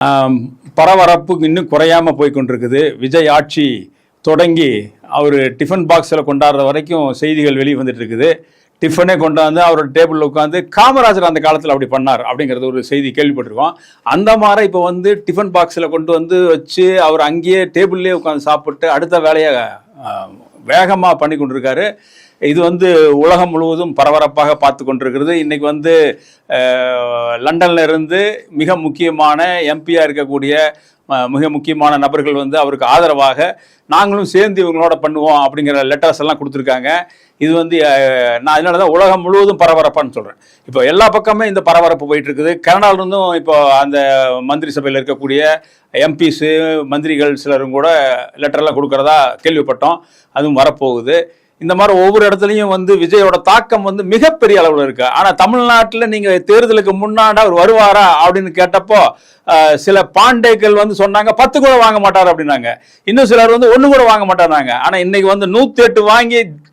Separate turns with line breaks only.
பரபரப்பு இன்னும் குறையாம போய் கொண்டிருக்குது. விஜய் ஆட்சி தொடங்கி அவர் டிஃபன் பாக்ஸில் கொண்டாடுற வரைக்கும் செய்திகள் வெளியே வந்துட்டு இருக்குது. டிஃபனே கொண்டாந்து அவரோட டேபிளில் உட்காந்து காமராஜர் அந்த காலத்தில் அப்படி பண்ணார் அப்படிங்கிறது ஒரு செய்தி கேள்விப்பட்டிருக்கோம். அந்த மாதிரி இப்போ வந்து டிஃபன் பாக்ஸில் கொண்டு வந்து வச்சு அவர் அங்கேயே டேபிள்லேயே உட்காந்து சாப்பிட்டு அடுத்த வேலையை வேகமாக பண்ணி கொண்டிருக்காரு. இது வந்து உலகம் முழுவதும் பரபரப்பாக பார்த்து கொண்டிருக்கிறது. இன்னைக்கு வந்து லண்டன்ல இருந்து மிக முக்கியமான எம்பியா இருக்கக்கூடிய மிக முக்கியமான நபர்கள் வந்து அவருக்கு ஆதரவாக நாங்களும் சேர்ந்து இவங்களோட பண்ணுவோம் அப்படிங்கிற லெட்டர்ஸ் எல்லாம் கொடுத்துருக்காங்க. இது வந்து நான் அதனால தான் உலகம் முழுவதும் பரபரப்பான்னு சொல்கிறேன். இப்போ எல்லா பக்கமே இந்த பரபரப்பு போயிட்டு இருக்குது. கனடாவிலிருந்தும் இப்போ அந்த மந்திரி சபையில் இருக்கக்கூடிய எம்பிஸு மந்திரிகள் சிலரும் கூட லெட்டர்லாம் கொடுக்கறதா கேள்விப்பட்டோம். அதுவும் வரப்போகுது. இந்த மாதிரி ஒவ்வொரு இடத்துலையும் வந்து விஜயோட தாக்கம் வந்து மிகப்பெரிய அளவில் இருக்கு. ஆனால் தமிழ்நாட்டில் நீங்கள் தேர்தலுக்கு முன்னாடி அவர் வருவாரா அப்படின்னு கேட்டப்போ சில பாண்டேக்கள் வந்து சொன்னாங்க 10 கூட வாங்க மாட்டார் அப்படின்னாங்க. இன்னும் சிலர் வந்து 1 கூட வாங்க மாட்டாருனாங்க. ஆனால் இன்னைக்கு வந்து 108 வாங்கி